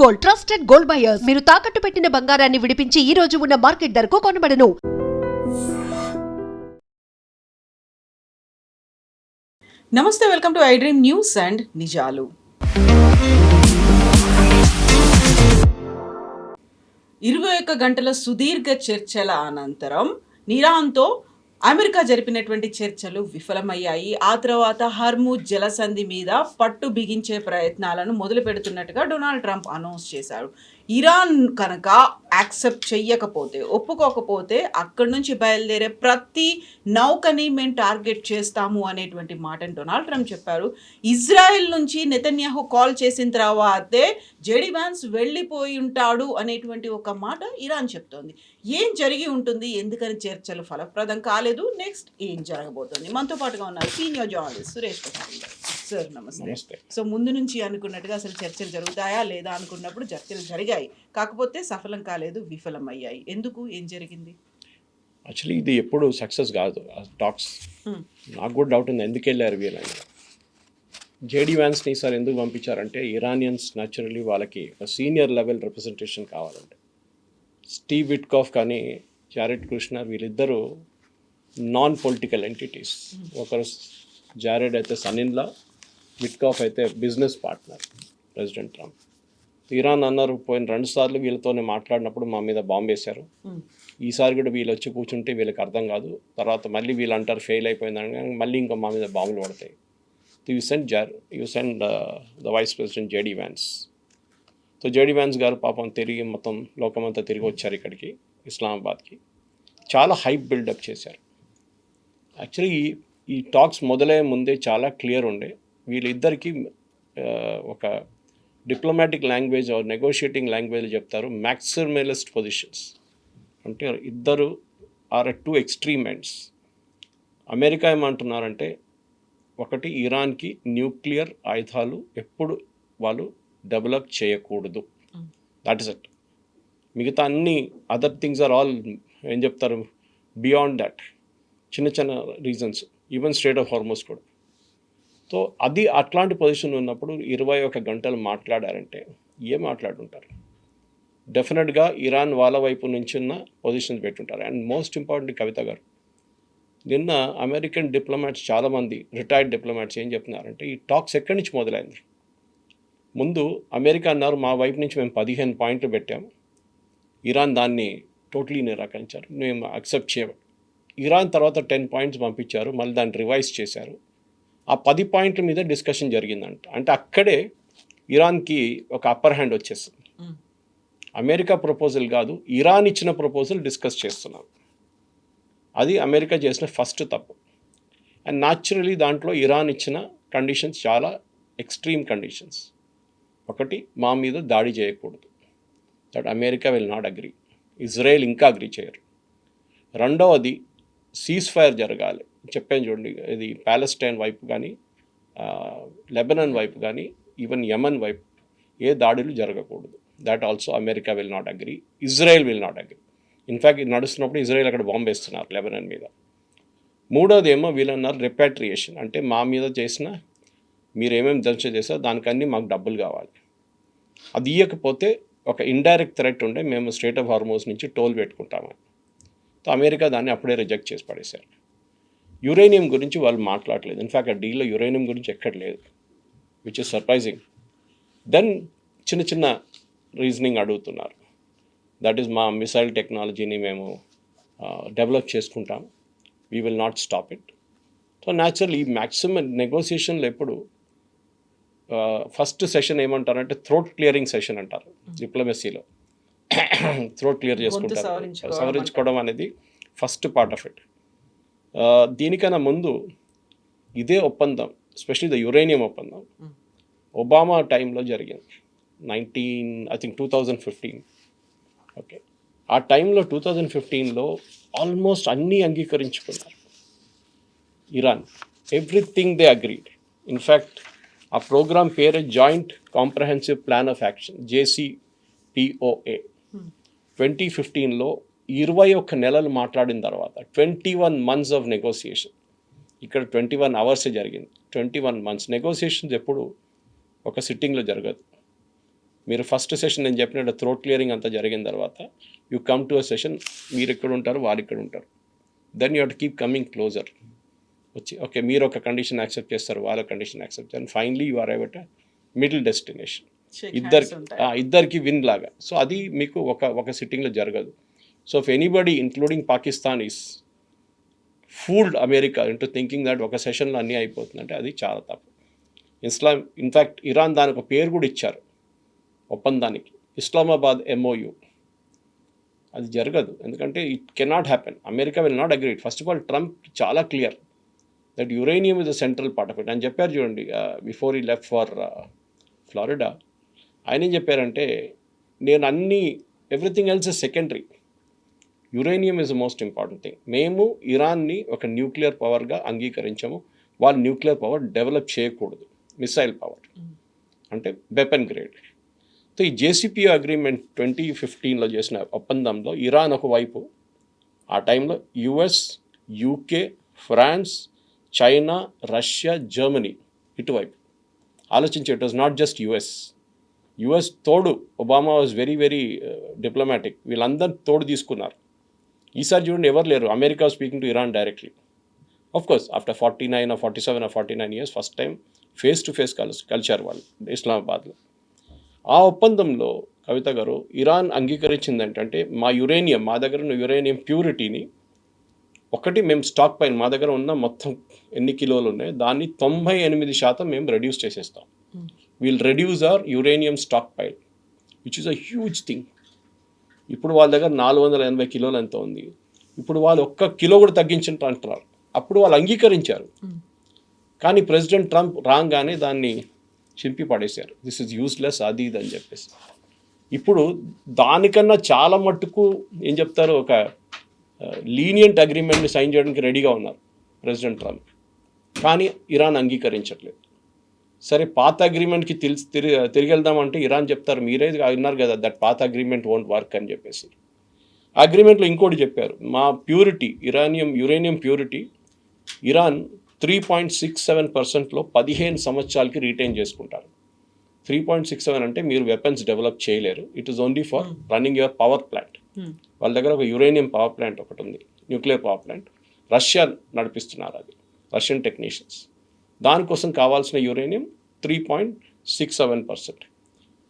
Gold, trusted gold buyers. మీరు తాకట్టు పెట్టిన బంగారాన్ని విడిపించి ఈ రోజు ఉన్న మార్కెట్ ధరకు కొనబడను. నమస్తే, welcome to I dream news and నిజాలు. 21 గంటల సుదీర్ఘ చర్చల అనంతరం ఇరాన్తో అమెరికా జరిపినటువంటి చర్చలు విఫలమయ్యాయి. ఆ తర్వాత హర్ముజ్ జలసంధి మీద పట్టు బిగించే ప్రయత్నాలను మొదలు పెడుతున్నట్టుగా డొనాల్డ్ ట్రంప్ అనౌన్స్ చేశారు. ఇరాన్ కనుక యాక్సెప్ట్ చెయ్యకపోతే, ఒప్పుకోకపోతే అక్కడి నుంచి బయలుదేరే ప్రతి నౌకని మేము టార్గెట్ చేస్తాము అనేటువంటి మాటను డొనాల్డ్ ట్రంప్ చెప్పారు. ఇజ్రాయెల్ నుంచి నెతన్యాహు కాల్ చేసిన తర్వాతే జేడీ వ్యాన్స్ వెళ్ళిపోయి ఉంటాడు అనేటువంటి ఒక మాట ఇరాన్ చెప్తోంది. ఏం జరిగి ఉంటుంది, ఎందుకని చర్చలు ఫలప్రదం కాలేదు, నెక్స్ట్ ఏం జరగబోతుంది? మనతో పాటుగా ఉన్నారు సీనియర్ జర్నలిస్ట్ సురేష్ ప్రసాద్ గారు. సార్ నమస్తే. సో ముందు నుంచి అనుకున్నట్టుగా అసలు చర్చలు జరుగుతాయా లేదా అనుకున్నప్పుడు చర్చలు జరిగాయి, కాకపోతే సఫలం కాలేదు, విఫలమయ్యాయి. ఎందుకు, ఏం జరిగింది? యాక్చువల్లీ ఇది ఎప్పుడు సక్సెస్ కాదు టాక్స్. నాకు కూడా డౌట్ ఉంది ఎందుకు వెళ్ళారు వీళ్ళని. జేడీ వ్యాన్స్ని ఈసారి ఎందుకు పంపించారంటే ఇరానియన్స్ న్యాచురల్లీ వాళ్ళకి ఒక సీనియర్ లెవెల్ రిప్రజెంటేషన్ కావాలంటే. స్టీవ్ విట్కాఫ్ కానీ జారెడ్ కుష్నర్ వీళ్ళిద్దరూ నాన్ పొలిటికల్ ఎంటిటీస్. ఒకరు జారెడ్ అయితే సన్-ఇన్-లా, విట్కాఫ్ అయితే business partner president Trump. Iran అన్నారు పోయిన 2 సార్లు వీళ్ళతోనే మాట్లాడినప్పుడు మా మీద బాంబు వేశారు, ఈసారి కూడా వీళ్ళు వచ్చి కూర్చుంటే వీళ్ళకి అర్థం కాదు, తర్వాత మళ్ళీ వీళ్ళు అంటారు ఫెయిల్ అయిపోయిందని, మళ్ళీ ఇంకా మా మీద బాంబులు పడతాయి. You send the vice president JD Vance. So JD Vance గారు పాపం తిరిగి మొత్తం లోకమంతా తిరిగి వచ్చారు ఇక్కడికి, ఇస్లామాబాద్కి. చాలా హైప్ బిల్డప్ చేశారు. యాక్చువల్లీ ఈ టాక్స్ మొదలయ్యే ముందే చాలా క్లియర్ ఉండే వీళ్ళిద్దరికీ ఒక diplomatic language or negotiating language చెప్తారు మ్యాక్సిమలిస్ట్ పొజిషన్స్. అంటే ఇద్దరు are at 2 extreme ends. America ఏమంటున్నారంటే ఒకటి, ఇరాన్కి న్యూక్లియర్ ఆయుధాలు ఎప్పుడు వాళ్ళు డెవలప్ చేయకూడదు, దాట్ ఇస్ ఇట్. మిగతా అన్ని అదర్ థింగ్స్ ఆర్ ఆల్ ఏం చెప్తారు బియాండ్ దట్, చిన్న చిన్న రీజన్స్, ఈవెన్ స్ట్రేట్ ఆఫ్ హార్మోస్ కూడా. సో అది అట్లాంటి పొజిషన్ ఉన్నప్పుడు 21 గంటలు మాట్లాడారంటే ఏం మాట్లాడుంటారు? డెఫినెట్గా ఇరాన్ వాళ్ళ వైపు నుంచి ఉన్న పొజిషన్స్ పెట్టుంటారు. అండ్ మోస్ట్ ఇంపార్టెంట్ కవిత గారు, నిన్న అమెరికన్ డిప్లొమాట్స్ చాలామంది రిటైర్డ్ డిప్లొమాట్స్ ఏం చెప్తున్నారంటే ఈ టాక్స్ ఎక్కడి నుంచి మొదలైంది. ముందు అమెరికా అన్నారు మా వైపు నుంచి మేము 15 పాయింట్లు పెట్టాము, ఇరాన్ దాన్ని టోటలీ నిరాకరించారు, మేము అక్సెప్ట్ చేయము. ఇరాన్ తర్వాత 10 పాయింట్స్ పంపించారు, మళ్ళీ దాన్ని రివైజ్ చేశారు. ఆ 10 పాయింట్ల మీద డిస్కషన్ జరిగిందంట. అంటే అక్కడే ఇరాన్కి ఒక అప్పర్ హ్యాండ్ వచ్చేస్తుంది. అమెరికా ప్రపోజల్ కాదు, ఇరాన్ ఇచ్చిన ప్రపోజల్ డిస్కస్ చేస్తున్నాం. అది అమెరికా చేసిన ఫస్ట్ తప్పు. అండ్ న్యాచురలీ దాంట్లో ఇరాన్ ఇచ్చిన కండిషన్స్ చాలా ఎక్స్ట్రీమ్ కండిషన్స్. ఒకటి, మా మీద దాడి చేయకూడదు, that America will not agree. Israel ఇంకా అగ్రీ చేయరు. రెండవది, సీజ్ ఫైర్ జరగాలి. చెప్పాను చూడండి, ఇది ప్యాలెస్టైన్ వైపు కానీ లెబనాన్ వైపు కానీ ఈవెన్ యమన్ వైపు ఏ దాడులు జరగకూడదు. That also America will not agree, Israel will not agree. In fact ఇది నడుస్తున్నప్పుడు ఇజ్రాయెల్ అక్కడ బాంబు వేస్తున్నారు లెబనాన్ మీద. మూడోది ఏమో వీళ్ళన్నారు రిపాట్రియేషన్, అంటే మా మీద చేసిన మీరు ఏమేమి దంచ చేసారో దానికన్నీ మాకు డబ్బులు కావాలి. అది ఇవ్వకపోతే ఒక ఇండైరెక్ట్ థ్రెట్ ఉండే మేము స్ట్రేట్ ఆఫ్ హార్మోస్ నుంచి టోల్ పెట్టుకుంటామని. సో అమెరికా దాన్ని అప్పుడే రిజెక్ట్ చేసి పడేశారు. యురేనియం గురించి వాళ్ళు మాట్లాడలేదు. ఇన్ఫ్యాక్ట్ ఆ డీల్లో యురేనియం గురించి ఎక్కడ లేదు, విచ్ ఇస్ సర్ప్రైజింగ్. దెన్ చిన్న చిన్న రీజనింగ్ అడుగుతున్నారు. దట్ ఈస్ మా మిసైల్ టెక్నాలజీని మేము డెవలప్ చేసుకుంటాం, we will not stop it. So natural ఈ మ్యాక్సిమం నెగోసియేషన్లో ఎప్పుడు ఫస్ట్ సెషన్ ఏమంటారంటే థ్రోట్ క్లియరింగ్ సెషన్ అంటారు డిప్లొమసీలో. థ్రోట్ క్లియర్ చేసుకుంటారు, సవరించుకోవడం అనేది ఫస్ట్ పార్ట్ ఆఫ్ ఇట్. దీనికన్నా ముందు ఇదే ఒప్పందం, ఎస్పెషలీ ద యురేనియం ఒప్పందం, ఒబామా టైంలో జరిగింది. 2015. ఓకే, ఆ టైంలో 2015లో ఆల్మోస్ట్ అన్నీ అంగీకరించుకున్నారు Iran. Everything they agreed. In fact ఆ ప్రోగ్రామ్ పేరు joint comprehensive plan of action, JCPOA. 2015లో 21 నెలలు మాట్లాడిన తర్వాత 21 months ఆఫ్ నెగోసియేషన్. ఇక్కడ 21 hours జరిగింది. 21 months నెగోసియేషన్స్ ఎప్పుడు ఒక సిట్టింగ్లో జరగదు. మీరు ఫస్ట్ సెషన్ నేను చెప్పినట్టు థ్రోట్ క్లియరింగ్ అంతా జరిగిన తర్వాత you come to a session, మీరు ఇక్కడ ఉంటారు, వాళ్ళు ఇక్కడ ఉంటారు. Then you have to keep coming closer. వచ్చి ఓకే మీరు ఒక కండిషన్ యాక్సెప్ట్ చేస్తారు, వాళ్ళ కండిషన్ యాక్సెప్ట్ చేస్తారు, finally you arrive at middle destination. ఇద్దరికి విన్ లాగా. సో అది మీకు ఒక సిట్టింగ్లో జరగదు. So if anybody including Pakistan is fooled America into thinking that ఒక సెషన్లో అన్నీ అయిపోతుందంటే అది చాలా తప్పు. ఇన్ఫ్యాక్ట్ ఇరాన్ దానికి ఒక పేరు కూడా ఇచ్చారు ఒప్పందానికి, ఇస్లామాబాద్ MOU. అది జరగదు, ఎందుకంటే it cannot happen. America will not agree. First of all Trump చాలా clear that uranium is the central part of it అని చెప్పారు. చూడండి, బిఫోర్ ఈ లెఫ్ట్ ఫర్ ఫ్లారిడా ఆయన ఏం చెప్పారంటే, నేను everything else is secondary, uranium is the most important thing. మేము ఇరాన్ని ఒక న్యూక్లియర్ పవర్గా అంగీకరించాము, వాళ్ళు న్యూక్లియర్ పవర్ డెవలప్ చేయకూడదు, మిసైల్ పవర్ అంటే వెపన్ గ్రేడ్. సో ఈ JCPOA అగ్రిమెంట్ 2015లో చేసిన ఒప్పందంలో ఇరాన్ ఒకవైపు, ఆ టైంలో US, UK, France, China, Russia, Germany ఇటువైపు ఆలోచించి, it was not just US తోడు. Obama was very very diplomatic, వీళ్ళందరూ తోడు తీసుకున్నారు. ఈసారి చూడండి ఎవరు లేరు. America speaking to Iran directly. Of course after 47 or 49 years first time face to face కలిశారు వాళ్ళు ఇస్లామాబాద్లో. ఆ ఒప్పందంలో కవిత గారు ఇరాన్ అంగీకరించింది ఏంటంటే, మా దగ్గర ఉన్న యురేనియం ప్యూరిటీని ఒకటి మేము స్టాక్ పైన, మా దగ్గర ఉన్న మొత్తం ఎన్ని కిలోలు ఉన్నాయి దాన్ని 98% మేము రెడ్యూస్ చేసేస్తాం. We'll reduce our uranium stockpile, which is a huge thing. ఇప్పుడు వాళ్ళ దగ్గర 480 కిలోలు ఎంత ఉంది, ఇప్పుడు వాళ్ళు 1 కిలో కూడా తగ్గించినట్టు అంటున్నారు. అప్పుడు వాళ్ళు అంగీకరించారు, కానీ ప్రెసిడెంట్ ట్రంప్ రాగానే దాన్ని చింపి పడేశారు. దిస్ ఇస్ యూస్లెస్ అది ఇది అని చెప్పేసి. ఇప్పుడు దానికన్నా చాలా మట్టుకు ఏం చెప్తారు, ఒక లీనియంట్ అగ్రిమెంట్ని సైన్ చేయడానికి రెడీగా ఉన్నారు ప్రెసిడెంట్ ట్రంప్, కానీ ఇరాన్ అంగీకరించట్లేదు. సరే పాత అగ్రిమెంట్కి తిరిగి వెళ్దామంటే ఇరాన్ చెప్తారు, మీరే అన్నారు కదా దట్ పాత అగ్రిమెంట్ వోంట్ వర్క్ అని చెప్పేసి. అగ్రిమెంట్లో ఇంకోటి చెప్పారు, మా ప్యూరిటీ యురేనియం ప్యూరిటీ ఇరాన్ 3.67%లో 15 సంవత్సరాలకి రీటైన్ చేసుకుంటారు. 3.67 అంటే మీరు వెపన్స్ డెవలప్ చేయలేరు, it is only for running your power plant. వాళ్ళ దగ్గర ఒక యురేనియం పవర్ ప్లాంట్ ఒకటి ఉంది, న్యూక్లియర్ పవర్ ప్లాంట్, రష్యా నడిపిస్తున్నారు, అది రష్యన్ టెక్నీషియన్స్. దానికోసం కావాల్సిన uranium 3.67%.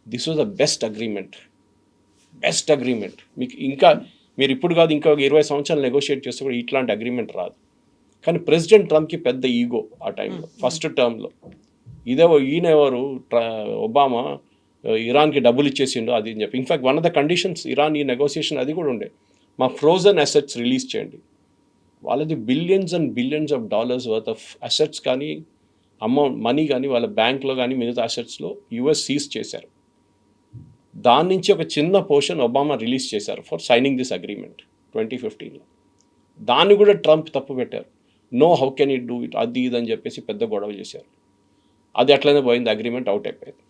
This was the best agreement. మీకు ఇంకా మీరు ఇప్పుడు కాదు, ఇంకా 20 సంవత్సరాలు నెగోషియేట్ చేస్తే కూడా ఇట్లాంటి అగ్రిమెంట్ రాదు. కానీ ప్రెసిడెంట్ ట్రంప్కి పెద్ద ఈగో ఆ టైంలో, ఫస్ట్ టర్మ్లో. ఈయన ఎవరు, ఒబామా ఇరాన్కి డబ్బులు ఇచ్చేసిండు అది అని చెప్పి. In fact one of the conditions Iran ఈ నెగోషియేషన్ అది కూడా ఉండే, మా ఫ్రోజన్ అసెట్స్ రిలీజ్ చేయండి. వాళ్ళది billions and billions of dollars worth of assets కానీ మనీ కానీ వాళ్ళ బ్యాంక్లో కానీ మిగతా అసెట్స్లో US సీజ్ చేశారు. దాని నుంచి ఒక చిన్న పోర్షన్ ఒబామా రిలీజ్ చేశారు ఫర్ సైనింగ్ దిస్ అగ్రిమెంట్ 2015లో. దాన్ని కూడా ట్రంప్ తప్పు పెట్టారు. No, how can it do it, అది ఇది అని చెప్పేసి పెద్ద గొడవ చేశారు. అది అట్లనే పోయింది, అగ్రిమెంట్ అవుట్ అయిపోయింది.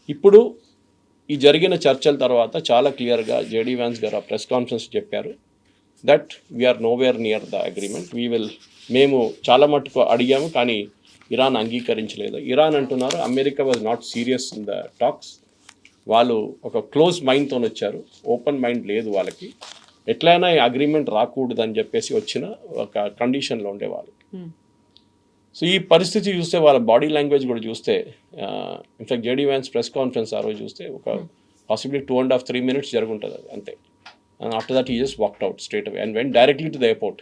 ఇప్పుడు ఈ జరిగిన చర్చల తర్వాత చాలా క్లియర్గా JD Vance గారు ఆ ప్రెస్ కాన్ఫరెన్స్ చెప్పారు that we are nowhere near the agreement. మేము చాలా మట్టుకు అడిగాము, కానీ ఇరాన్ అంగీకరించలేదు. ఇరాన్ అంటున్నారు America was not serious in the talks. వాళ్ళు ఒక క్లోజ్ మైండ్తో వచ్చారు, ఓపెన్ మైండ్ లేదు వాళ్ళకి. ఎట్లయినా ఈ అగ్రిమెంట్ రాకూడదు అని చెప్పేసి వచ్చిన ఒక కండిషన్లో ఉండేవాళ్ళు. సో ఈ పరిస్థితి చూస్తే, వాళ్ళ బాడీ లాంగ్వేజ్ కూడా చూస్తే, in fact JD Vance press conference ఆ రోజు చూస్తే ఒక పాసిబ్లీ 2.5-3 minutes జరుగుంటుంది అది అంతే. And after that he just walked out straight away and went directly to the airport.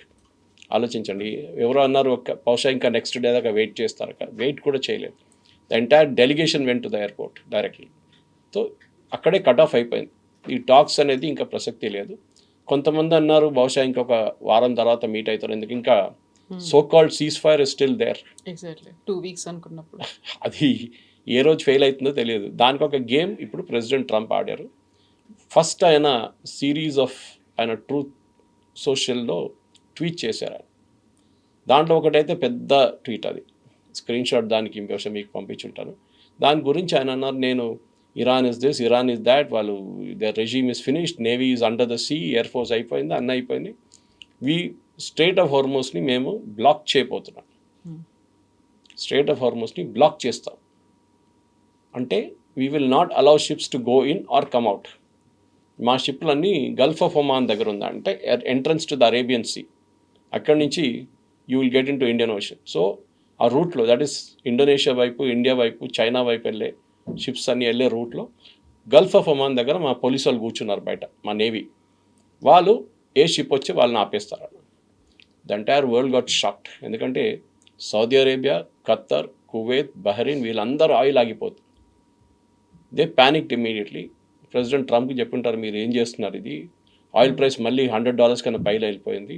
ఆలోచించండి, ఎవరో అన్నారు బహుశా ఇంకా నెక్స్ట్ డే దాకా వెయిట్ చేస్తారు, వెయిట్ కూడా చేయలేదు. The entire delegation went to the airport directly. So అక్కడే కట్ ఆఫ్ అయిపోయింది. ఈ టాక్స్ అనేది ఇంకా ప్రసక్తి లేదు. కొంతమంది అన్నారు బహుశా ఇంకొక వారం తర్వాత మీట్ అవుతారు, ఎందుకు ఇంకా so called ceasefire is still there. Exactly 2 weeks అనుకున్నప్పుడు అది ఏ రోజు ఫెయిల్ అవుతుందో తెలియదు. దానికి ఒక గేమ్ ఇప్పుడు ప్రెసిడెంట్ ట్రంప్ ఆడారు. ఫస్ట్ ఆయన ట్రూత్ సోషల్లో ట్వీట్ చేశారు. దాంట్లో ఒకటైతే పెద్ద ట్వీట్, అది స్క్రీన్ షాట్, దానికి ఇంకొక మీకు పంపించుంటాను. దాని గురించి ఆయన అన్నారు, నేను Iran is this, Iran is that, వాళ్ళు the regime is finished, navy is under the sea, air force అయిపోయింది, అన్నీ అయిపోయింది, స్ట్రైట్ ఆఫ్ హార్మోస్ని మేము బ్లాక్ చేయబోతున్నాం, స్ట్రైట్ ఆఫ్ హార్మోస్ని బ్లాక్ చేస్తాం. అంటే we will not allow ships to go in or come out. మా షిప్లన్నీ గల్ఫ్ ఆఫ్ ఒమాన్ దగ్గర ఉందా అంటే entrance to the Arabian sea, అక్కడి నుంచి you will get in to Indian ocean. So ఆ రూట్లో, దట్ ఈస్ ఇండోనేషియా వైపు, ఇండియా వైపు, చైనా వైపు వెళ్ళే షిప్స్ అన్నీ వెళ్ళే రూట్లో గల్ఫ్ ఆఫ్ ఒమాన్ దగ్గర మా పోలీసు వాళ్ళు కూర్చున్నారు బయట, మా నేవీ వాళ్ళు. ఏ షిప్ వచ్చి వాళ్ళని ఆపేస్తారు. The entire world got shocked. ఎందుకంటే Saudi Arabia, Qatar, Kuwait, Bahrain వీళ్ళందరూ ఆయిల్ ఆగిపోతుంది. They panicked immediately. ప్రెసిడెంట్ ట్రంప్కి చెప్పుంటారు, మీరు ఏం చేస్తున్నారు, ఇది ఆయిల్ ప్రైస్ మళ్ళీ $100 కన్నా పైన వెళ్ళిపోయింది,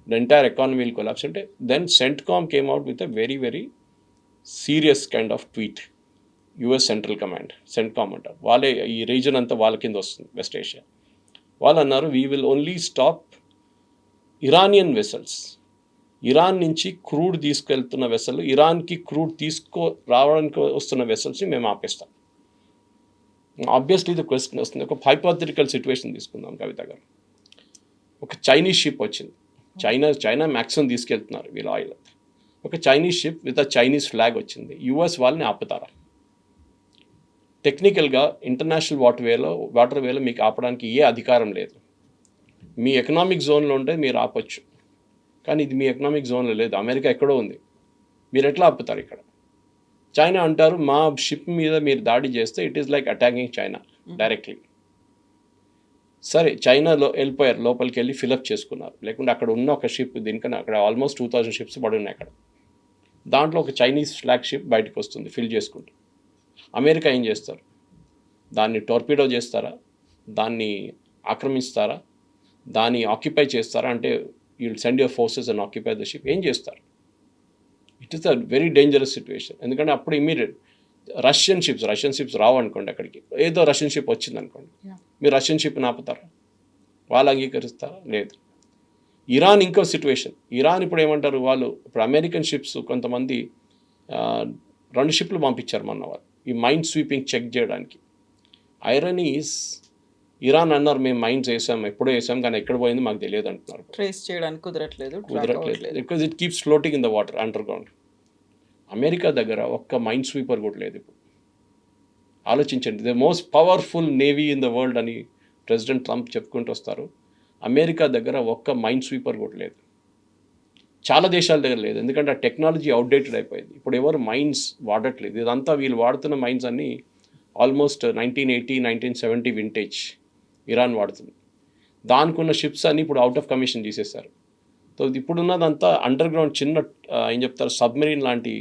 the entire economy will collapse అంటే. Then CENTCOM came out with a very very serious kind of tweet. US central command, CENTCOM అంటారు, వాళ్ళే ఈ రీజన్ అంతా వాళ్ళ కింద వస్తుంది, వెస్ట్ ఏషియా. వాళ్ళు అన్నారు, we will only stop Iranian vessels. Iran నుంచి క్రూడ్ తీసుకెళ్తున్న వెసలు, ఇరాన్కి క్రూడ్ రావడానికి వస్తున్న వెసల్స్ని మేము ఆపేస్తాం. ఆబ్వియస్లీ ఇది క్వశ్చన్ వస్తుంది. ఒక హైపోథెటికల్ సిచ్యువేషన్ తీసుకుందాం కవిత గారు. ఒక చైనీస్ షిప్ వచ్చింది, చైనా మ్యాక్సిమం తీసుకెళ్తున్నారు వీళ్ళ ఆయిల్. ఒక Chinese ship with a Chinese flag వచ్చింది, యుఎస్ వాళ్ళని ఆపుతారా? టెక్నికల్గా ఇంటర్నేషనల్ వాటర్ వేలో మీకు ఆపడానికి ఏ అధికారం లేదు. మీ ఎకనామిక్ జోన్లో ఉంటే మీరు ఆపొచ్చు, కానీ ఇది మీ ఎకనామిక్ జోన్లో లేదు, అమెరికా ఎక్కడో ఉంది, మీరు ఎట్లా ఆపుతారు ఇక్కడ? చైనా అంటారు, మా షిప్ మీద మీరు దాడి చేస్తే it is like attacking China directly. సరే, చైనాలో వెళ్ళిపోయారు, లోపలికి వెళ్ళి ఫిలప్ చేసుకున్నారు. లేకుంటే అక్కడ ఉన్న ఒక షిప్, దీనికన్నా అక్కడ ఆల్మోస్ట్ 2000 షిప్స్ పడి ఉన్నాయి అక్కడ. దాంట్లో ఒక చైనీస్ ఫ్లాగ్ షిప్ బయటకు వస్తుంది ఫిల్ చేసుకుంటూ. అమెరికా ఏం చేస్తారు? దాన్ని టోర్పిడో చేస్తారా? దాన్ని ఆక్రమిస్తారా? దాన్ని ఆక్యుపై చేస్తారా? అంటే you will send your forces and occupy the ship. ఏం చేస్తారు? It is a very dangerous situation. ఎందుకంటే అప్పుడు ఇమీడియట్ రష్యన్ షిప్స్ రావు అనుకోండి అక్కడికి, ఏదో రష్యన్ షిప్ వచ్చింది అనుకోండి, మీరు రష్యన్ షిప్ని ఆపుతారా? వాళ్ళు అంగీకరిస్తారా? లేదు. ఇరాన్ ఇంకో సిచ్యువేషన్. ఇరాన్ ఇప్పుడు ఏమంటారు, వాళ్ళు ఇప్పుడు అమెరికన్ షిప్స్ కొంతమంది 2 షిప్లు పంపించారు మొన్న వాళ్ళు ఈ మైన్ స్వీపింగ్ చెక్ చేయడానికి. ఐరన్ ఈస్, ఇరాన్ అన్నారు, మేము మైన్స్ వేసాం, ఎప్పుడో వేసాం, కానీ ఎక్కడ పోయింది మాకు తెలియదు అంటున్నారు. ట్రేస్ చేయడానికి కుదరట్లేదు because it keeps floating in the water under ground. America దగ్గర ఒక్క మైన్ స్వీపర్ కూడా లేదు ఇప్పుడు. ఆలోచించండి, the most powerful navy in the world అని ప్రెసిడెంట్ ట్రంప్ చెప్పుకుంటూ వస్తారు. అమెరికా దగ్గర ఒక్క మైన్ స్వీపర్ కూడా లేదు. చాలా దేశాల దగ్గర లేదు, ఎందుకంటే ఆ టెక్నాలజీ అవుట్డేటెడ్ అయిపోయింది. ఇప్పుడు ఎవరు మైన్స్ వాడట్లేదు. ఇదంతా వీళ్ళు వాడుతున్న మైన్స్ అన్నీ ఆల్మోస్ట్ 1980, 1970 వింటేజ్ ఇరాన్ వాడుతుంది. దానికి ఉన్న షిప్స్ అన్నీ ఇప్పుడు అవుట్ ఆఫ్ కమిషన్ తీసేశారు. సో ఇప్పుడున్నదంతా అండర్ గ్రౌండ్ చిన్న ఏం చెప్తారు, సబ్మెరీన్ లాంటి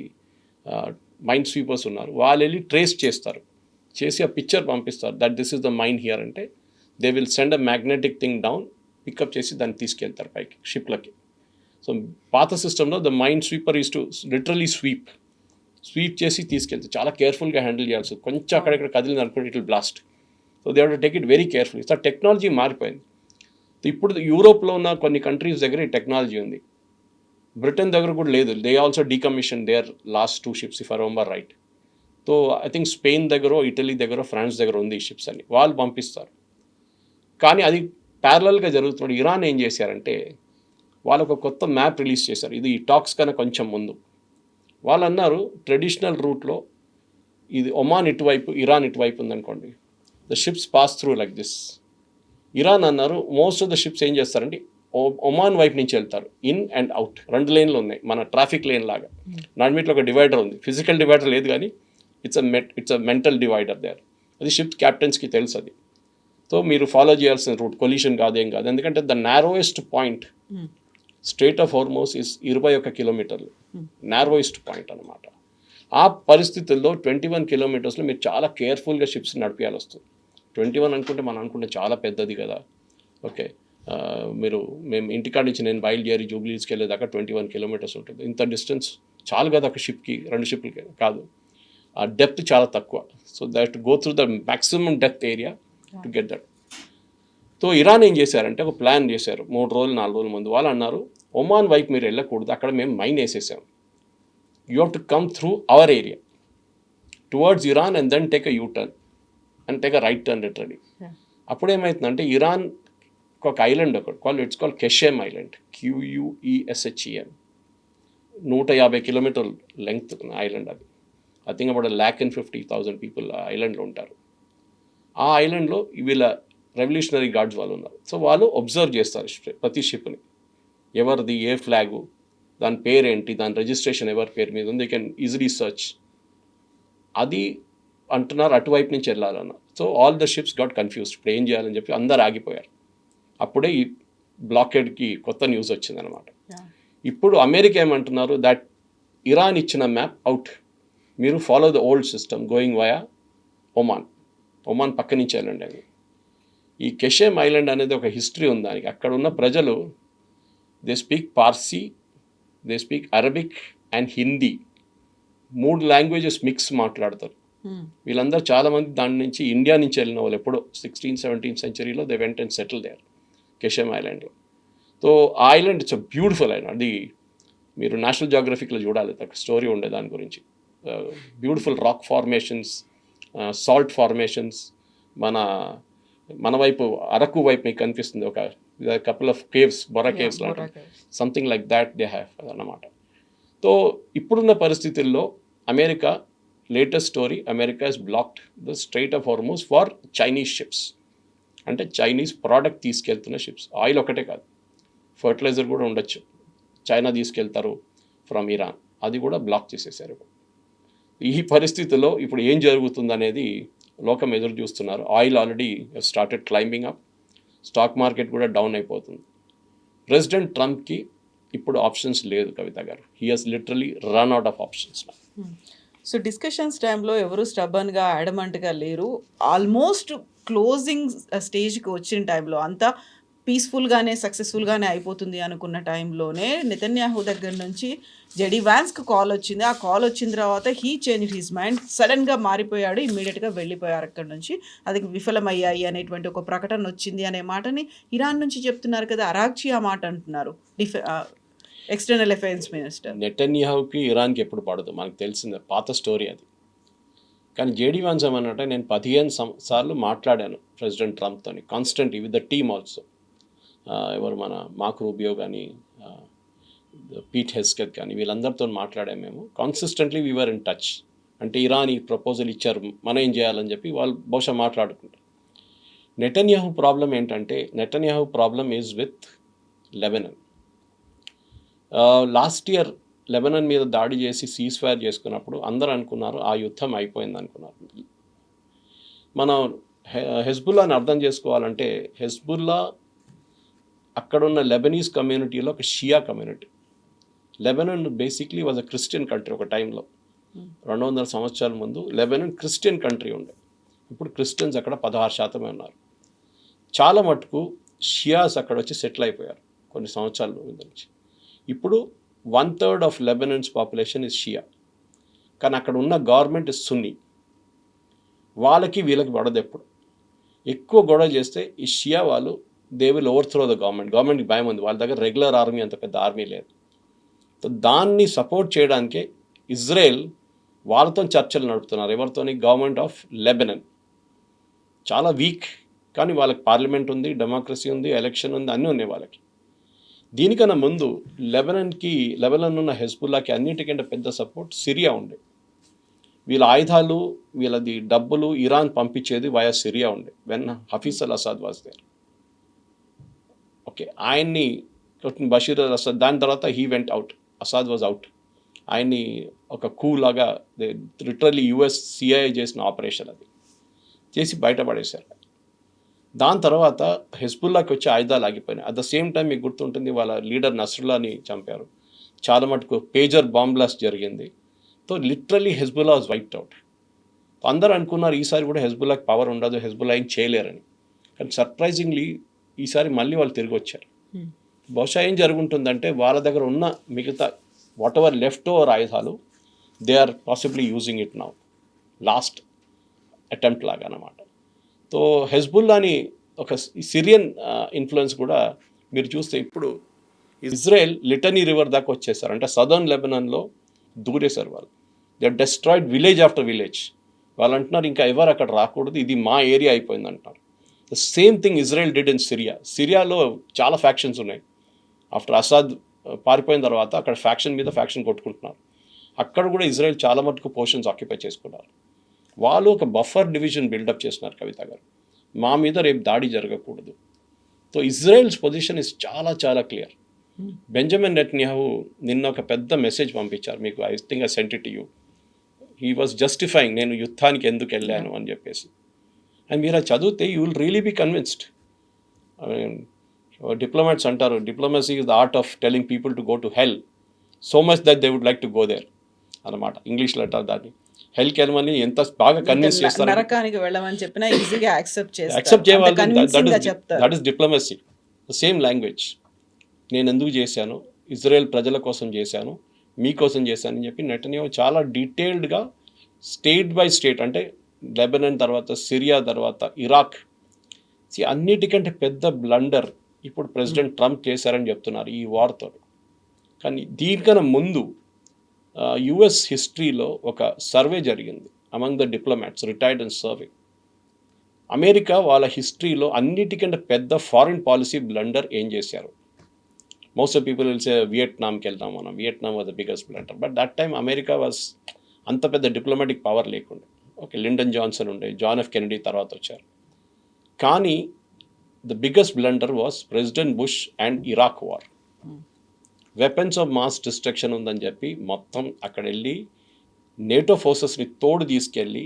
మైన్ స్వీపర్స్ ఉన్నారు. వాళ్ళు వెళ్ళి ట్రేస్ చేస్తారు, చేసి ఆ పిక్చర్ పంపిస్తారు, that this is the mine here అంటే. They will send a magnetic thing down, pick up చేసి దాన్ని తీసుకెళ్తారు పైకి షిప్లకి. సో పాత సిస్టంలో the mine sweeper is to literally sweep చేసి తీసుకెళ్తారు. చాలా కేర్ఫుల్గా హ్యాండిల్ చేయాల్సి, కొంచెం అక్కడెక్కడ కదిలింది అనుకోండి, it will blast. So they have to take it very carefully. So technology మారిపోయింది. ఇప్పుడు యూరోప్లో ఉన్న కొన్ని కంట్రీస్ దగ్గర ఈ టెక్నాలజీ ఉంది, బ్రిటన్ దగ్గర కూడా లేదు. They also decommission their last 2 ships if I remember right. So I think Spain దగ్గర, ఇటలీ దగ్గర, ఫ్రాన్స్ దగ్గర ఉంది ఈ షిప్స్ అని, వాళ్ళు పంపిస్తారు. కానీ అది ప్యారలల్గా జరుగుతున్నాడు. ఇరాన్ ఏం చేశారంటే వాళ్ళు ఒక కొత్త మ్యాప్ రిలీజ్ చేశారు, ఇది ఈ టాక్స్ కన్నా కొంచెం ముందు. వాళ్ళు అన్నారు, ట్రెడిషనల్ రూట్లో ఇది ఒమాన్ ఇటువైపు, ఇరాన్ ఇటువైపు ఉందనుకోండి, the ships pass through like this. Iran అన్నారు, మోస్ట్ ఆఫ్ ద షిప్స్ ఏం చేస్తారంటే ఒమాన్ వైపు నుంచి వెళ్తారు, ఇన్ అండ్ అవుట్. 2 లేన్లు ఉన్నాయి, మన ట్రాఫిక్ లేన్ లాగా. నడిమిట్లో ఒక డివైడర్ ఉంది, ఫిజికల్ డివైడర్ లేదు కానీ it's a mental divider there. అది షిప్ క్యాప్టెన్స్కి తెలుసు అది. సో మీరు ఫాలో చేయాల్సిన రూట్ కొలిషన్ కాదేం కాదు, ఎందుకంటే the narrowest point strait of Hormuz is 21 కిలోమీటర్లు, నారోయెస్ట్ పాయింట్ అనమాట. ఆ పరిస్థితుల్లో 21 కిలోమీటర్స్లో మీరు చాలా కేర్ఫుల్గా షిప్స్ నడిపించాల్సి వస్తుంది. 21 అనుకుంటే మనం అనుకుంటే చాలా పెద్దది కదా. ఓకే, మేము ఇంటికాడ నుంచి నేను బయలుదేరి జూబ్లీస్కి వెళ్ళేదాకా 21 కిలోమీటర్స్ ఉంటుంది. ఇంత డిస్టెన్స్ చాలు కదా ఒక షిప్కి, 2 షిప్లకి కాదు. ఆ డెప్త్ చాలా తక్కువ. So that go through the maximum depth area to get that. So Iran ఏం చేశారంటే ఒక ప్లాన్ చేశారు 3 రోజులు 4 రోజుల ముందు. వాళ్ళు అన్నారు, ఒమాన్ వైపు మీరు వెళ్ళకూడదు, అక్కడ మేము మైన్ వేసేసాం, you have to come through our area towards Iran and then take a U turn and take a right turn literally. అప్పుడు ఏమవుతుందంటే ఇరాన్ ఒక ఐలాండ్ ఒకటి it's called Qeshm island, QUESHEM, 150 కిలోమీటర్ల లెంగ్త్ ఐలాండ్ అది. I think about 1,50,000 people ఆ ఐలాండ్లో ఉంటారు. ఆ ఐలాండ్లో వీళ్ళ రెవల్యూషనరీ గార్డ్స్ వాళ్ళు ఉన్నారు. సో వాళ్ళు అబ్జర్వ్ చేస్తారు ప్రతి షిప్ని, ఎవరిది ఏ ఫ్లాగు, దాని పేరేంటి, దాని రిజిస్ట్రేషన్ ఎవరి పేరు మీద ఉంది, కెన్ ఈజీలీ సర్చ్. అది అంటున్నారు అటువైపు నుంచి వెళ్ళాలన్న. So all the ships got confused, ఇప్పుడు ఏం చేయాలని చెప్పి అందరు ఆగిపోయారు. అప్పుడే ఈ బ్లాకేడ్కి కొత్త న్యూస్ వచ్చిందనమాట. ఇప్పుడు అమెరికా ఏమంటున్నారు, దట్ ఇరాన్ ఇచ్చిన మ్యాప్ అవుట్, మీరు follow the old system going via Oman పక్క నుంచి వెళ్ళండి అని. ఈ కెషేమ్ ఐలాండ్ అనేది ఒక హిస్టరీ ఉంది దానికి. అక్కడ ఉన్న ప్రజలు they speak Parsi, they speak Arabic and Hindi, 3 languages mix మాట్లాడతారు. వీళ్ళందరూ చాలామంది దాని నుంచి ఇండియా నుంచి వెళ్ళిన వాళ్ళు, ఎప్పుడో 16th-17th centuryలో they went and settle there Qeshm ఐలాండ్లో. సో ఆ island it's a beautiful island. అది మీరు నేషనల్ జియోగ్రఫిక్లో చూడాలి, ఒక స్టోరీ ఉండే దాని గురించి. Beautiful rock formations, salt formations. మన వైపు అరకు వైపు మీకు కనిపిస్తుంది ఒక couple of caves, Borra caves లాంటి, something like that they have అన్నమాట. సో ఇప్పుడున్న పరిస్థితుల్లో America, latest story, America has blocked the strait of Hormuz for Chinese ships. అంటే చైనీస్ ప్రోడక్ట్ తీసుకెళ్తున్న షిప్స్, ఆయిల్ ఒకటే కాదు, ఫర్టిలైజర్ కూడా ఉండొచ్చు, చైనా తీసుకెళ్తారు ఫ్రమ్ ఇరాన్, అది కూడా బ్లాక్ చేసేసారు. ఈ పరిస్థితుల్లో ఇప్పుడు ఏం జరుగుతుందనేది లోకం ఎదురు చూస్తున్నారు. Oil already started climbing up, stock market కూడా డౌన్ అయిపోతుంది. ప్రెసిడెంట్ ట్రంప్కి ఇప్పుడు ఆప్షన్స్ లేదు కవిత గారు. He has literally run out of options. So discussions టైంలో ఎవరు స్టబన్గా అడమంట్గా లేరు. ఆల్మోస్ట్ క్లోజింగ్ స్టేజ్కి వచ్చిన టైంలో అంతా పీస్ఫుల్గానే సక్సెస్ఫుల్గానే అయిపోతుంది అనుకున్న టైంలోనే నెతన్యాహు దగ్గర నుంచి జెడీ వ్యాన్స్కి కాల్ వచ్చింది. ఆ కాల్ వచ్చిన తర్వాత హీ చేంజ్ హిస్ మైండ్, సడన్గా మారిపోయాడు, ఇమ్మీడియట్గా వెళ్ళిపోయారు అక్కడి నుంచి. అది విఫలమయ్యాయి అనేటువంటి ఒక ప్రకటన వచ్చింది అనే మాటని ఇరాన్ నుంచి చెప్తున్నారు కదా. అరాగ్చి ఆ మాట అంటున్నారు, ఎక్స్టర్నల్ అఫైర్స్ మినిస్టర్. నెతన్యాహుకి ఇరాన్కి ఎప్పుడు పడదు, మనకు తెలిసిందే, పాత స్టోరీ అది. కానీ జేడీ వాన్స్ ఏమన్నట్టే, నేను 15 సార్లు మాట్లాడాను ప్రెసిడెంట్ ట్రంప్తో constant with the team also. ఎవరు మన మార్క్ రూబియో కానీ, పీట్ హెస్కెత్ కానీ, వీళ్ళందరితో మాట్లాడాము మేము. కాన్సిస్టెంట్లీ వీఆర్ ఇన్ టచ్. అంటే ఇరాన్ ఈ ప్రపోజల్ ఇచ్చారు, మనం ఏం చేయాలని చెప్పి వాళ్ళు బహుశా మాట్లాడుకుంటారు. నెతన్యాహు ప్రాబ్లం ఏంటంటే, Netanyahu problem is with Lebanon. Last year Lebanon మీద దాడి చేసి సీజ్ ఫైర్ చేసుకున్నప్పుడు అందరూ అనుకున్నారు ఆ యుద్ధం అయిపోయింది అనుకున్నారు. మనం హెజ్బుల్లాని అర్థం చేసుకోవాలంటే, హెజ్బుల్లా అక్కడున్న లెబనీస్ కమ్యూనిటీలో ఒక Shia community. Lebanon basically was a Christian country. ఒక టైంలో 200 సంవత్సరాల ముందు లెబనాన్ క్రిస్టియన్ కంట్రీ ఉండే. ఇప్పుడు క్రిస్టియన్స్ అక్కడ 16% ఉన్నారు. చాలా మటుకు షియాస్ అక్కడ వచ్చి సెటిల్ అయిపోయారు కొన్ని సంవత్సరాల నుంచి. ఇప్పుడు 1/3 ఆఫ్ లెబనాన్స్ పాపులేషన్ ఇస్ షియా. కానీ అక్కడ ఉన్న గవర్నమెంట్ ఇస్ సున్నీ. వాళ్ళకి వీళ్ళకి పడదు. ఎప్పుడు ఎక్కువ గొడవ చేస్తే ఈ షియా వాళ్ళు దే విల్ ఓవర్త్రో ద గవర్నమెంట్కి భయం ఉంది, వాళ్ళ దగ్గర రెగ్యులర్ ఆర్మీ అంత పెద్ద ఆర్మీ లేదు. సో దాన్ని సపోర్ట్ చేయడానికే ఇజ్రాయెల్ వాళ్ళతో చర్చలు నడుపుతున్నారు. ఎవరితోని? Government of Lebanon. చాలా వీక్, కానీ వాళ్ళకి పార్లమెంట్ ఉంది, డెమోక్రసీ ఉంది, ఎలక్షన్ ఉంది, అన్నీ ఉన్నాయి వాళ్ళకి. దీనికన్నా ముందు లెబనాన్ ఉన్న హెజ్బుల్లాకి అన్నిటికంటే పెద్ద సపోర్ట్ సిరియా ఉండే. వీళ్ళ ఆయుధాలు, వీళ్ళది డబ్బులు ఇరాన్ పంపించేది వయా సిరియా ఉండే when Hafez al Assad was there. Okay, ఆయన్ని బషీర్ అల్ అసాద్, దాని తర్వాత he went out, Assad was out. ఆయన్ని ఒక కూ లాగా లిటరల్లీ యుఎస్ సిఐఏ చేసిన ఆపరేషన్ అది చేసి బయటపడేశారు. దాని తర్వాత హెజ్బుల్లాకి వచ్చి ఆయుధాలు ఆగిపోయినాయి. అట్ ద సేమ్ టైం మీకు గుర్తుంటుంది, వాళ్ళ లీడర్ నస్రుల్లాని చంపారు. చాలా మటుకు పేజర్ బాంబ్ బ్లాస్ట్ జరిగింది. So literally Hezbollah was wiped out. అందరూ అనుకున్నారు ఈసారి కూడా హెజ్బుల్లాకి పవర్ ఉండదు, హెజ్బుల్లా ఏం చేయలేరని. కానీ సర్ప్రైజింగ్లీ ఈసారి మళ్ళీ వాళ్ళు తిరిగి వచ్చారు. బహుశా ఏం జరుగుతుందంటే, వాళ్ళ దగ్గర ఉన్న మిగతా వాట్ ఎవర్ లెఫ్ట్ ఓవర్ ఆయుధాలు they are possibly using it now, last attempt లాగా అన్నమాట. సో హెజ్బుల్లాని ఒక సిరియన్ ఇన్ఫ్లుయెన్స్ కూడా మీరు చూస్తే ఇప్పుడు ఇజ్రాయెల్ లిటనీ రివర్ దాకా వచ్చేసారు. అంటే సదర్న్ లెబనాన్లో దూరేశారు వాళ్ళు. They are destroyed village after village. వాళ్ళు అంటున్నారు ఇంకా ఎవరు అక్కడ రాకూడదు, ఇది మా ఏరియా అయిపోయింది అంటున్నారు. The same thing Israel did in Syria. సిరియాలో చాలా ఫ్యాక్షన్స్ ఉన్నాయి. ఆఫ్టర్ అసాద్ పారిపోయిన తర్వాత అక్కడ ఫ్యాక్షన్ మీద ఫ్యాక్షన్ కొట్టుకుంటున్నారు. అక్కడ కూడా ఇజ్రాయెల్ చాలా మటుకు పోర్షన్స్ ఆక్యుపై చేసుకున్నారు. వాళ్ళు ఒక బఫర్ డివిజన్ బిల్డప్ చేస్తున్నారు కవిత గారు, మా మీద రేపు దాడి జరగకూడదు. సో ఇజ్రాయెల్స్ పొజిషన్ ఇస్ చాలా చాలా క్లియర్. బెంజమిన్ నెటన్యాహు నిన్న ఒక పెద్ద మెసేజ్ పంపించారు మీకు, I think I sent it to you. He was justifying నేను యుద్ధానికి ఎందుకు వెళ్ళాను అని చెప్పేసి. అండ్ మీరు అది చదివితే you will really be convinced. Diplomats అంటారు, diplomacy is the art of telling people to go to hell so much that they would like to go there అన్నమాట. ఇంగ్లీష్లో అంటారు దాన్ని. హెల్కి వెళ్ళమని ఎంత బాగా కన్విన్స్ చేస్తారు, నరకానికి వెళ్ళమని చెప్పినా ఈజీగా యాక్సెప్ట్ చేయాలి. చెప్తారు. That is diplomacy, same language. నేను ఎందుకు చేశాను, ఇజ్రాయెల్ ప్రజల కోసం చేశాను, మీకోసం చేశాను అని చెప్పి నెటన్యాహు చాలా డీటెయిల్డ్గా స్టేట్ బై స్టేట్, అంటే లెబనాన్ తర్వాత సిరియా తర్వాత ఇరాక్, అన్నిటికంటే పెద్ద బ్లండర్ ఇప్పుడు ప్రెసిడెంట్ ట్రంప్ చేశారని చెప్తున్నారు ఈ వార్తో. కానీ దీనికన్నా ముందు యుఎస్ హిస్టరీలో ఒక సర్వే జరిగింది among the diplomats retired and serving. America వాళ్ళ హిస్టరీలో అన్నిటికంటే పెద్ద ఫారిన్ పాలసీ బ్లండర్ ఏం చేశారు. Most of people will say వియట్నాంకి వెళ్తాం మనం, Vietnam was the biggest blunder. But that time America was అంత పెద్ద డిప్లొమాటిక్ పవర్ లేకుండే. ఓకే, లిండన్ జాన్సన్ ఉండే, జాన్ ఎఫ్ కెనడీ తర్వాత వచ్చారు. కానీ the biggest blunder was president Bush and Iraq war. Weapons of mass destruction ఉందని చెప్పి మొత్తం అక్కడ వెళ్ళి నేటో ఫోర్సెస్ని తోడు తీసుకెళ్ళి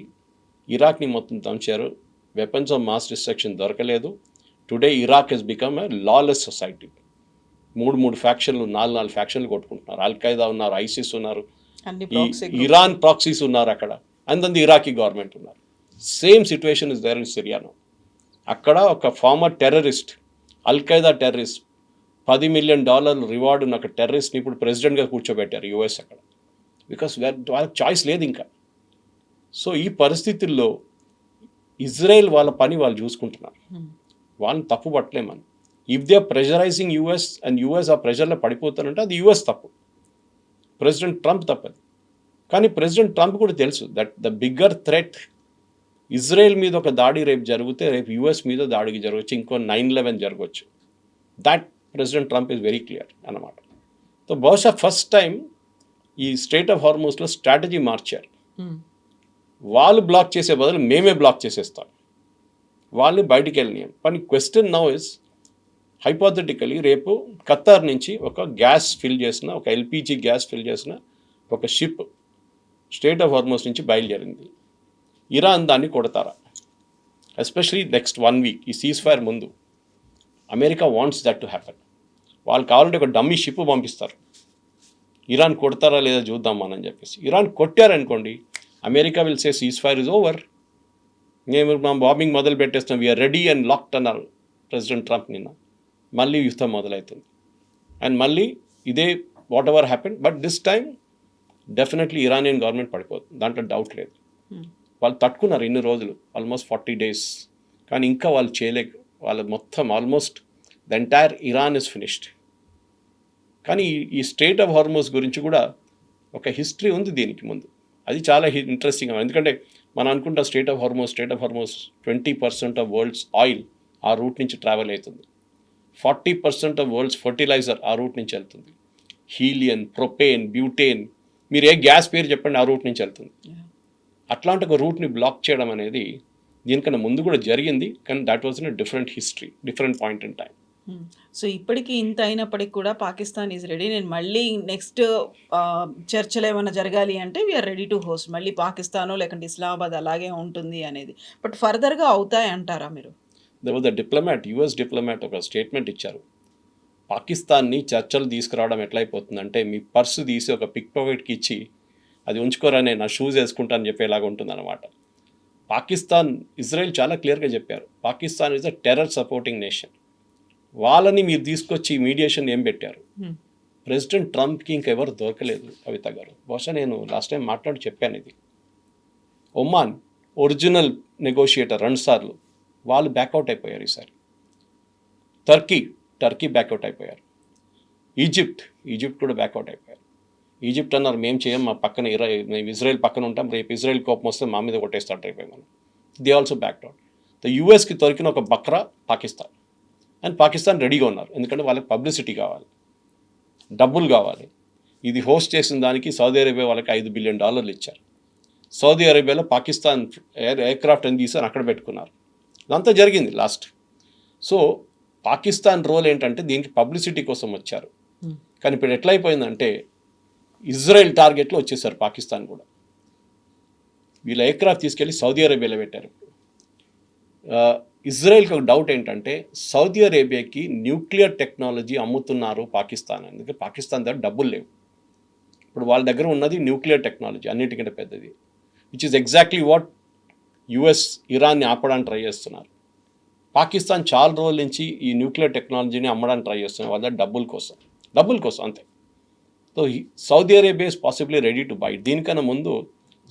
ఇరాక్ని మొత్తం దంచారు. వెపన్స్ ఆఫ్ మాస్ డిస్ట్రక్షన్ దొరకలేదు. Today Iraq has become a lawless society. మూడు ఫ్యాక్షన్లు, నాలుగు ఫ్యాక్షన్లు కొట్టుకుంటున్నారు. అల్ఖైదా ఉన్నారు, ఐసిస్ ఉన్నారు, ఇరాన్ ప్రాక్సీస్ ఉన్నారు అక్కడ, and then the Iraqi government ఉన్నారు. Same situation is there in సిరియానో. అక్కడ ఒక former terrorist, al Qaeda terrorist, $10 million reward ఉన్న ఒక టెర్రరిస్ట్ని ఇప్పుడు ప్రెసిడెంట్గా కూర్చోబెట్టారు యుఎస్ అక్కడ. బికాస్ వాళ్ళకి చాయిస్ లేదు ఇంకా. సో ఈ పరిస్థితుల్లో ఇజ్రాయెల్ వాళ్ళ పని వాళ్ళు చూసుకుంటున్నారు, వాళ్ళని తప్పు పట్టలేమని. If they are pressurising US and US ఆ ప్రెషర్లో పడిపోతానంటే అది యూఎస్ తప్పు, ప్రెసిడెంట్ ట్రంప్ తప్పది. కానీ ప్రెసిడెంట్ ట్రంప్ కూడా తెలుసు that the bigger threat Israel మీద ఒక దాడి రేపు జరిగితే రేపు యూఎస్ మీద దాడికి జరగవచ్చు, ఇంకో 9/11 జరగవచ్చు. That president Trump is very clear అన్నమాట. సో బహుశా ఫస్ట్ టైం ఈ స్ట్రైట్ ఆఫ్ హార్మోస్లో స్ట్రాటజీ మార్చారు. వాళ్ళు బ్లాక్ చేసే బదులు మేమే బ్లాక్ చేసేస్తాం, వాళ్ళని బయటికి వెళ్ళనియం. కానీ క్వశ్చన్ నౌ ఇస్ హైపోథెటికలీ రేపు ఖతార్ నుంచి ఒక గ్యాస్ ఫిల్ చేసిన, ఒక ఎల్పిజి గ్యాస్ ఫిల్ చేసిన ఒక షిప్ స్ట్రైట్ ఆఫ్ హార్మోస్ నుంచి బయలుదేరింది. ఇరాన్ దాన్ని కొడతారా? ఎస్పెషలీ నెక్స్ట్ 1 వీక్ ఈ సీజ్ ఫైర్ ముందు America wants that to happen. వాళ్ళు కావాలంటే ఒక డమ్మీ షిప్ పంపిస్తారు, ఇరాన్ కొడతారా లేదా చూద్దాం మనం చెప్పేసి. ఇరాన్ కొట్టారనుకోండి, America will say ceasefire is over, మేము మా బాంబింగ్ మొదలు పెట్టేస్తాం, వీఆర్ రెడీ అండ్ లాక్డ్ అన్నారు ప్రెసిడెంట్ ట్రంప్ నిన్న. మళ్ళీ యుద్ధం మొదలవుతుంది అండ్ మళ్ళీ ఇదే whatever happen. But this time definitely Iranian government పడిపోతుంది, దాంట్లో డౌట్ లేదు. వాళ్ళు తట్టుకున్నారు ఇన్ని రోజులు, ఆల్మోస్ట్ 40 days, కానీ ఇంకా వాళ్ళు చేయలేక, వాళ్ళు మొత్తం almost the entire Iran is finished. కానీ ఈ స్ట్రైట్ ఆఫ్ హార్మోస్ గురించి కూడా ఒక హిస్టరీ ఉంది దీనికి ముందు, అది చాలా ఇంట్రెస్టింగ్. ఎందుకంటే మనం అనుకుంటాం straight of Hormuz 20% of world's oil ఆ రూట్ నుంచి ట్రావెల్ అవుతుంది, 40% ఆఫ్ వరల్డ్స్ ఫర్టిలైజర్ ఆ రూట్ నుంచి వెళ్తుంది, హీలియన్, ప్రొపేన్, బ్యూటేన్, మీరు ఏ గ్యాస్ పేరు చెప్పండి ఆ రూట్ నుంచి వెళ్తుంది. అట్లాంటి ఒక రూట్ని బ్లాక్ చేయడం అనేది దీనికన్నా ముందు కూడా జరిగింది, కానీ that was in a different history, different point in time. So ఇప్పటికీ ఇంత అయినప్పటికీ కూడా పాకిస్తాన్ ఈజ్ రెడీ. నేను మళ్ళీ నెక్స్ట్ చర్చలు ఏమైనా జరగాలి అంటే వీఆర్ రెడీ టు హోస్ట్. మళ్ళీ పాకిస్తాను లేకుంటే ఇస్లామాబాద్ అలాగే ఉంటుంది అనేది. బట్ ఫర్దర్గా అవుతాయి అంటారా మీరు? యుఎస్ డిప్లొమాట్ ఒక స్టేట్మెంట్ ఇచ్చారు, పాకిస్తాన్ని చర్చలు తీసుకురావడం ఎట్లయిపోతుందంటే మీ పర్సు తీసి ఒక పిక్ పాకెట్కి ఇచ్చి అది ఉంచుకోరా, నేను నా షూస్ వేసుకుంటాను చెప్పేలాగా ఉంటుందన్నమాట. పాకిస్తాన్, ఇజ్రాయెల్ చాలా క్లియర్గా చెప్పారు, Pakistan is a terror supporting nation. వాళ్ళని మీరు తీసుకొచ్చి మీడియేషన్ ఏం పెట్టారు? ప్రెసిడెంట్ ట్రంప్కి ఇంకెవరు దొరకలేదు కవిత గారు. బహుశా నేను లాస్ట్ టైం మాట్లాడి చెప్పాను ఇది. ఒమాన్ ఒరిజినల్ నెగోషియేటర్ 2 సార్లు, వాళ్ళు బ్యాక్అవుట్ అయిపోయారు ఈసారి. టర్కీ బ్యాక్అవుట్ అయిపోయారు. ఈజిప్ట్ కూడా బ్యాక్అవుట్ అయిపోయారు. ఈజిప్ట్ అన్నారు మేము చేయం, మా పక్కన మేము ఇజ్రాయెల్ పక్కన ఉంటాం, రేపు ఇజ్రాయెల్ కోపం వస్తే మా మీద కొట్టేస్తాడు రేపు మనం. They also back out. యూఎస్కి దొరికిన ఒక బక్రా పాకిస్తాన్, అండ్ పాకిస్తాన్ రెడీగా ఉన్నారు, ఎందుకంటే వాళ్ళకి పబ్లిసిటీ కావాలి, డబ్బులు కావాలి. ఇది హోస్ట్ చేసిన దానికి సౌదీ అరేబియా వాళ్ళకి $5 బిలియన్ ఇచ్చారు. సౌదీ అరేబియాలో పాకిస్తాన్ ఎయిర్క్రాఫ్ట్ అని తీసి అక్కడ పెట్టుకున్నారు. ఇదంతా జరిగింది లాస్ట్. సో పాకిస్తాన్ రోల్ ఏంటంటే దీనికి పబ్లిసిటీ కోసం వచ్చారు. కానీ ఇప్పుడు ఎట్లయిపోయిందంటే ఇజ్రాయెల్ టార్గెట్లో వచ్చేసారు పాకిస్తాన్ కూడా. వీళ్ళ ఎయిర్క్రాఫ్ట్ తీసుకెళ్ళి సౌదీ అరేబియాలో పెట్టారు. ఇజ్రాయెల్కి ఒక డౌట్ ఏంటంటే సౌదీ అరేబియాకి న్యూక్లియర్ టెక్నాలజీ అమ్ముతున్నారు పాకిస్తాన్. అందుకే పాకిస్తాన్ దగ్గర డబ్బులు లేవు. ఇప్పుడు వాళ్ళ దగ్గర ఉన్నది న్యూక్లియర్ టెక్నాలజీ, అన్నిటికంటే పెద్దది, which is exactly what US ఇరాన్ని ఆపడానికి ట్రై చేస్తున్నారు. పాకిస్తాన్ చాలా రోజుల నుంచి ఈ న్యూక్లియర్ టెక్నాలజీని అమ్మడానికి ట్రై చేస్తున్నారు వాళ్ళ డబ్బుల కోసం అంతే. So Saudi Arabia is possibly ready to buy. దీనికన్నా ముందు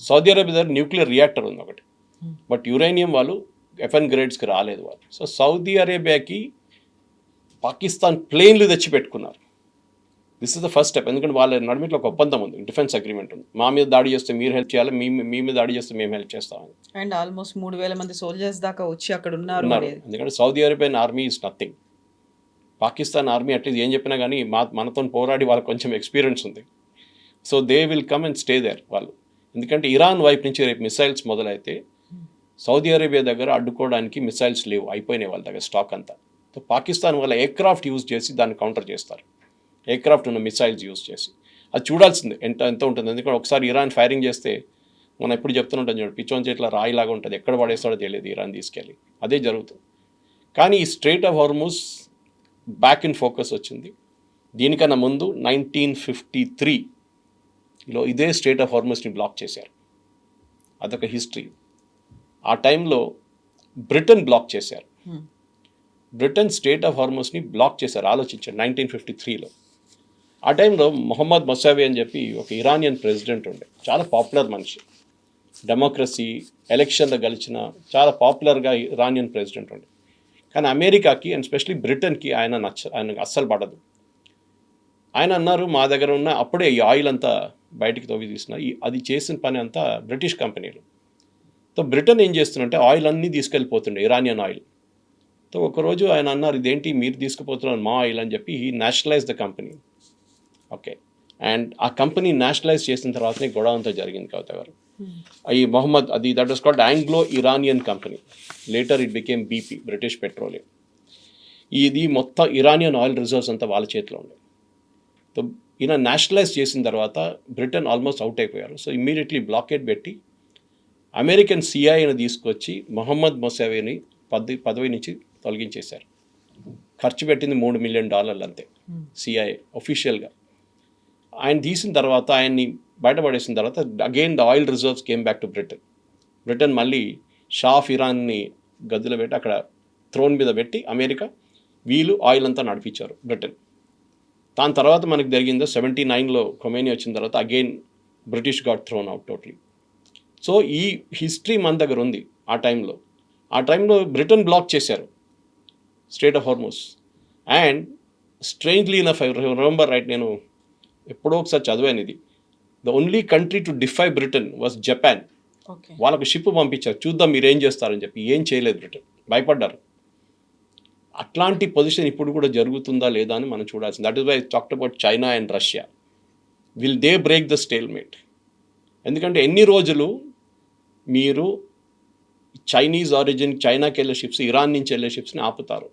సౌదీ అరేబియా దగ్గర న్యూక్లియర్ రియాక్టర్ ఉంది ఒకటి, బట్ యురేనియం వాళ్ళు FN గ్రేడ్స్కి రాలేదు వాళ్ళు. సో సౌదీ అరేబియాకి పాకిస్తాన్ ప్లేన్లు తెచ్చి పెట్టుకున్నారు. This is the first step. ఎందుకంటే వాళ్ళ నడుమిట్లో ఒక ఒప్పందం ఉంది, డిఫెన్స్ అగ్రిమెంట్ ఉంది. మా మీద దాడి చేస్తే మీరు హెల్ప్ చేయాలి, మీ మీద దాడి చేస్తే మేము హెల్ప్ చేస్తామని. అండ్ ఆల్మోస్ట్ 3,000 మంది సోల్జర్స్ దాకా వచ్చి అక్కడ ఉన్నారు. ఎందుకంటే Saudi Arabian army is nothing. Pakistan army at least ఏం చెప్పినా కానీ మనతో పోరాడి వాళ్ళకి కొంచెం ఎక్స్పీరియన్స్ ఉంది. So they will come and stay there వాళ్ళు. ఎందుకంటే ఇరాన్ వైపు నుంచి రేపు మిసైల్స్ మొదలైతే సౌదీ అరేబియా దగ్గర అడ్డుకోవడానికి మిసైల్స్ లేవు, అయిపోయినాయి వాళ్ళ దగ్గర స్టాక్ అంతా. సో పాకిస్తాన్ వాళ్ళ ఎయిర్క్రాఫ్ట్ యూజ్ చేసి దాన్ని కౌంటర్ చేస్తారు. ఎయిర్క్రాఫ్ట్ ఉన్న మిసైల్స్ యూజ్ చేసి అది చూడాల్సిందే ఎంత ఉంటుంది. ఎందుకంటే ఒకసారి ఇరాన్ ఫైరింగ్ చేస్తే మనం ఎప్పుడు చెప్తుంటాం చూడండి, పిచ్చోన్ చేట్ల రాయిలాగా ఉంటుంది, ఎక్కడ పడేస్తాడో తెలియదు ఇరాన్ తీసుకెళ్ళి. అదే జరుగుతుంది. కానీ ఈ strait of Hormuz back in focus వచ్చింది. దీనికన్నా ముందు 1953లో ఇదే స్ట్రెయిట్ ఆఫ్ హార్ముజ్ని బ్లాక్ చేశారు. అదొక హిస్టరీ. ఆ టైంలో బ్రిటన్ బ్లాక్ చేశారు. బ్రిటన్ స్ట్రెయిట్ ఆఫ్ హార్ముజ్ని బ్లాక్ చేశారు. ఆలోచించారు 1953లో. ఆ టైంలో మొహమ్మద్ మొసావి అని చెప్పి ఒక ఇరానియన్ ప్రెసిడెంట్ ఉండే, చాలా పాపులర్ మనిషి, డెమోక్రసీ ఎలక్షన్లో గెలిచిన చాలా పాపులర్గా ఇరానియన్ ప్రెసిడెంట్ ఉండే. కానీ అమెరికాకి అండ్ స్పెషలీ బ్రిటన్కి ఆయనకు అస్సలు పడదు. ఆయన అన్నారు, మా దగ్గర ఉన్న అప్పుడే ఈ ఆయిల్ అంతా బయటికి తవ్వి తీసిన అది చేసిన పని అంతా బ్రిటిష్ కంపెనీలు. సో బ్రిటన్ ఏం చేస్తుందంటే ఆయిల్ అన్నీ తీసుకెళ్ళిపోతుండే, ఇరానియన్ ఆయిల్. సో ఒకరోజు ఆయన అన్నారు, ఇదేంటి మీరు తీసుకుపోతున్నారు మా ఆయిల్ అని చెప్పి he nationalize the company. Okay, and ఆ కంపెనీ నేషనలైజ్ చేసిన తర్వాతనే గొడవ అంతా జరిగింది కవిత గారు. ఈ Mohammad that was called Anglo Iranian company. Later it became BP, British petroleum. ఇది మొత్తం ఇరానియన్ ఆయిల్ రిజర్వ్స్ అంతా వాళ్ళ చేతిలో ఉండే. సో ఈయన నేషనలైజ్ చేసిన తర్వాత బ్రిటన్ ఆల్మోస్ట్ అవుట్ అయిపోయారు. సో ఇమ్మీడియట్లీ బ్లాకేట్ పెట్టి అమెరికన్ CIAని తీసుకొచ్చి మొహమ్మద్ మొసావిని పదవి నుంచి తొలగించేశారు. ఖర్చు పెట్టింది $3 మిలియన్ అంతే CIA ఒఫీషియల్గా. ఆయన తీసిన తర్వాత, ఆయన్ని బయటపడేసిన తర్వాత again the oil reserves came back to Britain మళ్ళీ షా ఆఫ్ ఇరాన్ని గదిలో పెట్టి అక్కడ థ్రోన్ మీద పెట్టి అమెరికా వీళ్ళు ఆయిల్ అంతా నడిపించారు బ్రిటన్. దాని తర్వాత మనకు జరిగిందో 79లో ఖొమేనీ వచ్చిన తర్వాత again British got throne out totally. So ఈ హిస్టరీ మన దగ్గర ఉంది. ఆ టైంలో బ్రిటన్ బ్లాక్ చేశారు strait of Hormuz. And strangely enough I remember right, నేను ఎప్పుడో ఒకసారి చదివాను ఇది, the only country to defy Britain was Japan. వాళ్ళకు షిప్ పంపించారు, చూద్దాం మీరు ఏం చేస్తారని చెప్పి. ఏం చేయలేదు బ్రిటన్, భయపడ్డారు. అట్లాంటి పొజిషన్ ఇప్పుడు కూడా జరుగుతుందా లేదా అని మనం చూడాల్సింది. That is why I talked about China and Russia. Will they break the stalemate? ఎందుకంటే ఎన్ని రోజులు మీరు చైనీస్ ఆరిజిన్ చైనాకి వెళ్ళే షిప్స్, ఇరాన్ నుంచి వెళ్ళే షిప్స్ని ఆపుతారు?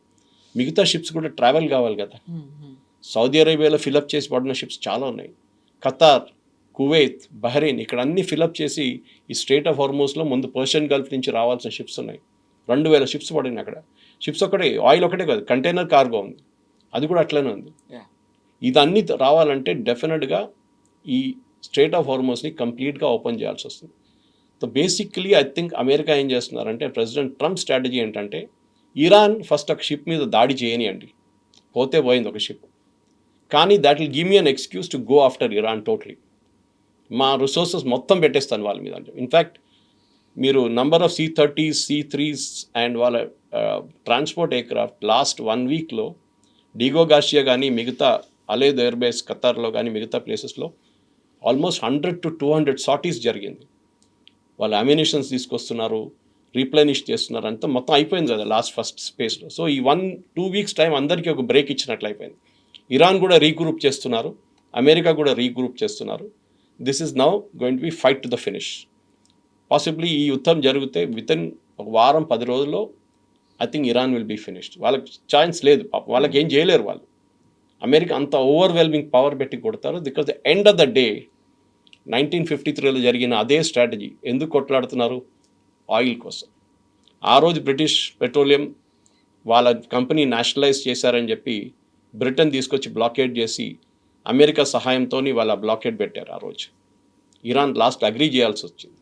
మిగతా షిప్స్ కూడా ట్రావెల్ కావాలి కదా. సౌదీ అరేబియాలో ఫిలప్ చేసి పడిన షిప్స్ చాలా ఉన్నాయి. ఖతార్, కువైత్, బహ్రెయిన్, ఇక్కడ అన్ని ఫిలప్ చేసి ఈ స్ట్రెయిట్ ఆఫ్ హార్ముజ్లో ముందు పర్షియన్ గల్ఫ్ నుంచి రావాల్సిన షిప్స్ ఉన్నాయి. 2,000 షిప్స్ పడినాయి అక్కడ. షిప్స్ ఒకటే, ఆయిల్ ఒకటే కాదు, కంటైనర్ కార్గో ఉంది, అది కూడా అట్లనే ఉంది. ఇదన్నీ రావాలంటే డెఫినెట్గా ఈ స్ట్రెయిట్ ఆఫ్ హార్ముజ్ని కంప్లీట్గా ఓపెన్ చేయాల్సి వస్తుంది. So basically I think America ఏం చేస్తున్నారంటే, ప్రెసిడెంట్ ట్రంప్ స్ట్రాటజీ ఏంటంటే, ఇరాన్ ఫస్ట్ ఒక షిప్ మీద దాడి చేయనియండి, పోతే పోయింది ఒక షిప్, కానీ that will give me an excuse to go after Iran totally. మా రిసోర్సెస్ మొత్తం పెట్టేస్తాను వాళ్ళ మీద అంటే. ఇన్ఫ్యాక్ట్ మీరు number of C-30s, C-3s and వాళ్ళ ట్రాన్స్పోర్ట్ ఎయిర్క్రాఫ్ట్ లాస్ట్ 1 వీక్లో డిగో గార్షియా కానీ మిగతా అలేద్ ఎయిర్బేస్ ఖతార్లో కానీ మిగతా ప్లేసెస్లో ఆల్మోస్ట్ 100 to 200 సార్టీస్ జరిగింది. వాళ్ళు అమ్యునిషన్స్ తీసుకొస్తున్నారు, రీప్లెనిష్ చేస్తున్నారు, అంతా మొత్తం అయిపోయింది కదా లాస్ట్ ఫస్ట్ స్పేస్లో. సో ఈ 1-2 వీక్స్ టైం అందరికీ ఒక బ్రేక్ ఇచ్చినట్లు అయిపోయింది. ఇరాన్ కూడా రీగ్రూప్ చేస్తున్నారు, అమెరికా కూడా రీగ్రూప్ చేస్తున్నారు. This is now going to be fight to the finish. Possibly ఈ యుద్ధం జరిగితే వితిన్ ఒక వారం 10 రోజుల్లో I think Iran will be finished. వాళ్ళకి ఛాన్స్ లేదు, పాపం వాళ్ళకి ఏం చేయలేరు వాళ్ళు. అమెరికా అంత ఓవర్వెల్మింగ్ పవర్ పెట్టి కొడతారు. Because the end of the day 1953లో జరిగిన అదే స్ట్రాటజీ. ఎందుకు కొట్లాడుతున్నారు? ఆయిల్ కోసం. ఆ రోజు బ్రిటిష్ పెట్రోలియం వాళ్ళ కంపెనీ నేషనలైజ్ చేశారని చెప్పి బ్రిటన్ తీసుకొచ్చి బ్లాకేడ్ చేసి అమెరికా సహాయంతో వాళ్ళ బ్లాకేడ్ పెట్టారు ఆ రోజు. ఇరాన్ లాస్ట్ అగ్రీ చేయాల్సి వచ్చింది.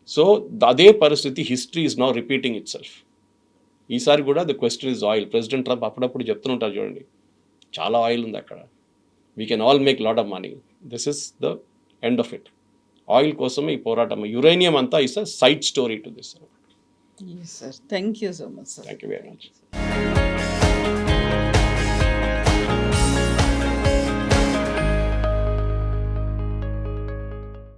సో అదే పరిస్థితి history is now repeating it self. ఈసారి కూడా the question is oil. President Trump అప్పుడప్పుడు చెప్తుంటారు చూడండి, చాలా ఆయిల్ ఉంది అక్కడ, we can all make lot of money. This is the end of it. Oil కోసమే ఈ పోరాటం. యురేనియం అంతా is a side story to this. Yes, sir. Thank you so much, sir. Thank you very much.